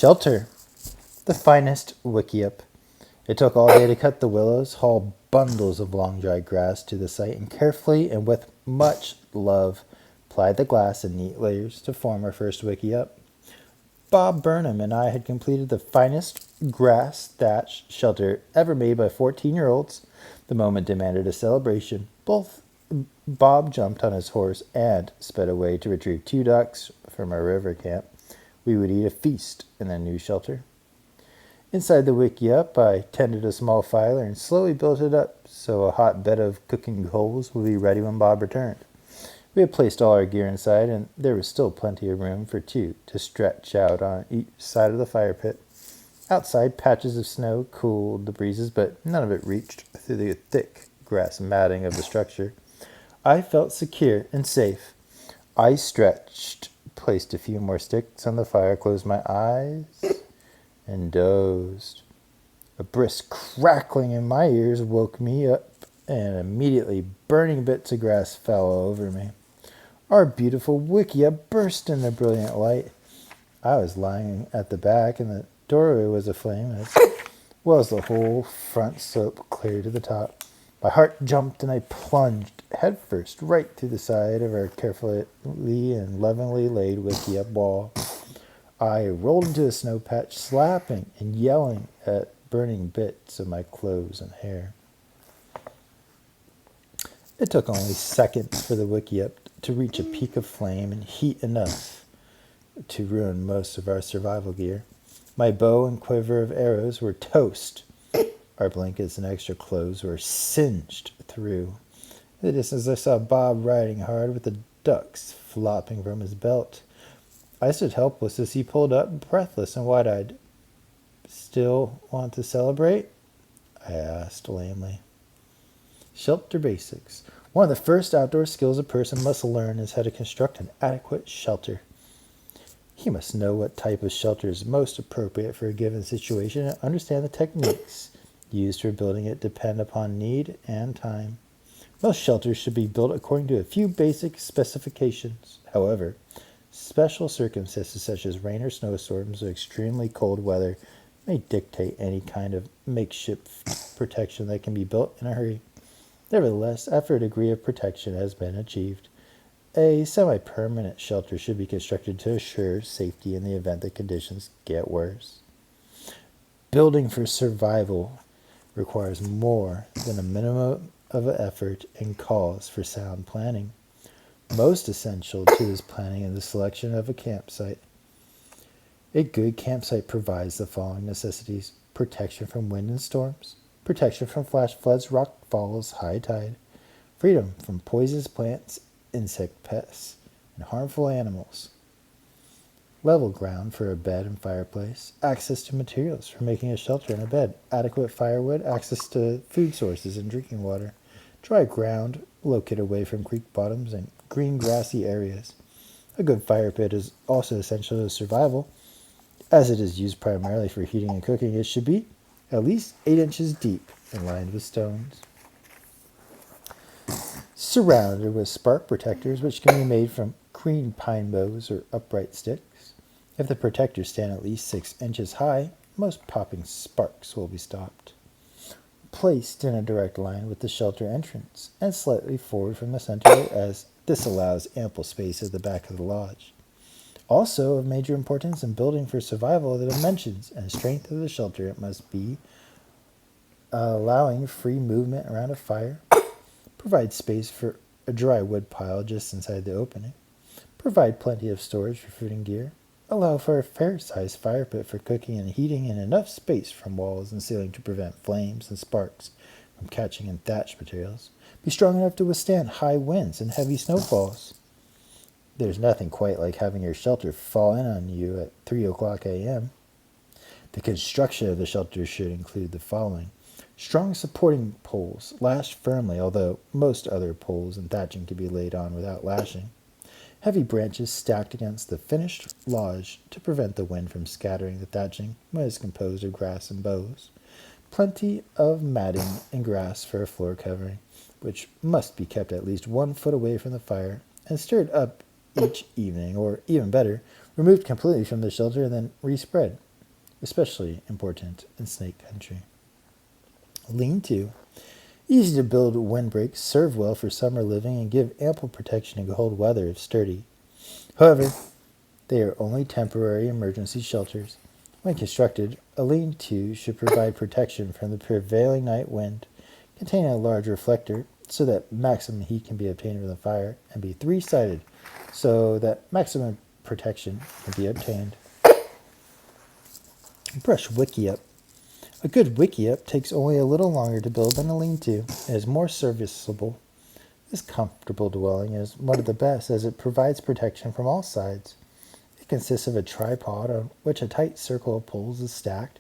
Shelter, the finest wickiup. It took all day to cut the willows, haul bundles of long dry grass to the site, and carefully and with much love plied the glass in neat layers to form our first wickiup. Bob Burnham and I had completed the finest grass thatched shelter ever made by 14-year-olds. The moment demanded a celebration. Both Bob jumped on his horse and sped away to retrieve 2 ducks from our river camp. We would eat a feast in the new shelter. Inside the wickiup, I tended a small fire and slowly built it up so a hot bed of cooking coals would be ready when Bob returned. We had placed all our gear inside, and there was still plenty of room for 2 to stretch out on each side of the fire pit. Outside, patches of snow cooled the breezes, but none of it reached through the thick grass matting of the structure. I felt secure and safe. I stretched, placed a few more sticks on the fire, closed my eyes, and dozed. A brisk crackling in my ears woke me up, and immediately burning bits of grass fell over me. Our beautiful wickiup burst into brilliant light. I was lying at the back, and the doorway was aflame, as well as the whole front slope clear to the top. My heart jumped, and I plunged headfirst right through the side of our carefully and lovingly laid wickiup wall. I rolled into a snow patch, slapping and yelling at burning bits of my clothes and hair. It took only seconds for the wickiup to reach a peak of flame and heat enough to ruin most of our survival gear. My bow and quiver of arrows were toast. Our blankets and extra clothes were singed through. In the distance, I saw Bob riding hard with the ducks flopping from his belt. I stood helpless as he pulled up, breathless and wide-eyed. "Still want to celebrate?" I asked lamely. Shelter basics. One of the first outdoor skills a person must learn is how to construct an adequate shelter. He must know what type of shelter is most appropriate for a given situation and understand the techniques used for building it depend upon need and time. Most shelters should be built according to a few basic specifications. However, special circumstances such as rain or snowstorms or extremely cold weather may dictate any kind of makeshift protection that can be built in a hurry. Nevertheless, after a degree of protection has been achieved, a semi-permanent shelter should be constructed to assure safety in the event that conditions get worse. Building for survival requires more than a minimum of effort and calls for sound planning. Most essential to this planning is the selection of a campsite. A good campsite provides the following necessities: protection from wind and storms, protection from flash floods, rock falls, high tide, freedom from poisonous plants, insect pests, and harmful animals, level ground for a bed and fireplace, access to materials for making a shelter and a bed, adequate firewood, access to food sources and drinking water, dry ground located away from creek bottoms and green grassy areas. A good fire pit is also essential to survival. As it is used primarily for heating and cooking, it should be at least 8 inches deep and lined with stones. Surrounded with spark protectors, which can be made from green pine boughs or upright sticks. If the protectors stand at least 6 inches high, most popping sparks will be stopped. Placed in a direct line with the shelter entrance and slightly forward from the center, as this allows ample space at the back of the lodge. Also of major importance in building for survival are the dimensions and strength of the shelter. It must be allowing free movement around a fire, provide space for a dry wood pile just inside the opening, provide plenty of storage for food and gear, allow for a fair-sized fire pit for cooking and heating, and enough space from walls and ceiling to prevent flames and sparks from catching in thatch materials, be strong enough to withstand high winds and heavy snowfalls. There's nothing quite like having your shelter fall in on you at 3 o'clock a.m. The construction of the shelter should include the following: strong supporting poles, lashed firmly, although most other poles and thatching can be laid on without lashing. Heavy branches stacked against the finished lodge to prevent the wind from scattering the thatching when it is composed of grass and boughs. Plenty of matting and grass for a floor covering, which must be kept at least 1 foot away from the fire and stirred up each evening, or even better, removed completely from the shelter and then respread. especially important in snake country. Lean-to. Easy to build windbreaks, serve well for summer living, and give ample protection in cold weather if sturdy. However, they are only temporary emergency shelters. When constructed, a lean-to should provide protection from the prevailing night wind, containing a large reflector so that maximum heat can be obtained from the fire, and be three-sided so that maximum protection can be obtained. Brush wickiup. A good wickiup takes only a little longer to build than a lean-to and is more serviceable. This comfortable dwelling is one of the best as it provides protection from all sides. It consists of a tripod on which a tight circle of poles is stacked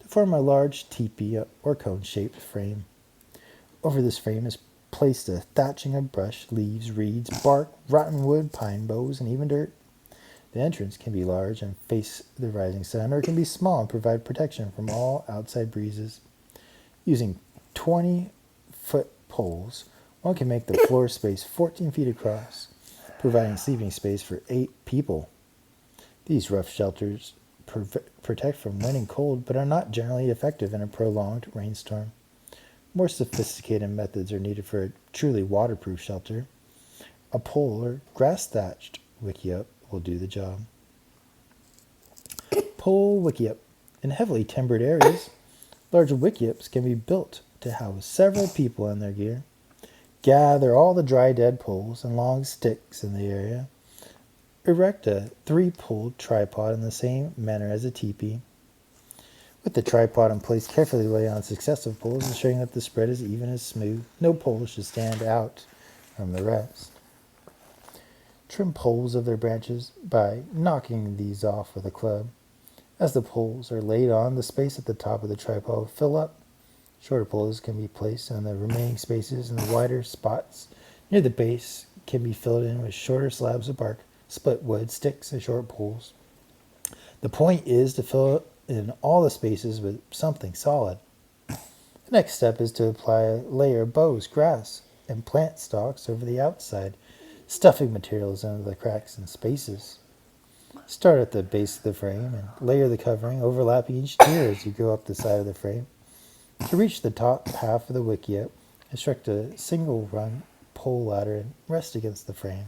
to form a large teepee or cone-shaped frame. Over this frame is placed a thatching of brush, leaves, reeds, bark, rotten wood, pine boughs, and even dirt. The entrance can be large and face the rising sun, or it can be small and provide protection from all outside breezes. Using 20-foot poles, one can make the floor space 14 feet across, providing sleeping space for 8 people. These rough shelters protect from wind and cold, but are not generally effective in a prolonged rainstorm. More sophisticated methods are needed for a truly waterproof shelter. A pole or grass-thatched wickiup will do the job. Pole wickiup. In heavily timbered areas, large wickiups can be built to house several people in their gear. Gather all the dry dead poles and long sticks in the area. Erect a 3-poled tripod in the same manner as a teepee. With the tripod in place, carefully lay on successive poles, ensuring that the spread is even and smooth. No pole should stand out from the rest. Trim poles of their branches by knocking these off with a club. As the poles are laid on, the space at the top of the tripod will fill up. Shorter poles can be placed in the remaining spaces, and the wider spots near the base can be filled in with shorter slabs of bark, split wood, sticks, and short poles. The point is to fill in all the spaces with something solid. The next step is to apply a layer of boughs, grass, and plant stalks over the outside, stuffing materials into the cracks and spaces. Start at the base of the frame and layer the covering, overlapping each tier as you go up the side of the frame. To reach the top half of the wickiup, construct a single-rung pole ladder and rest against the frame.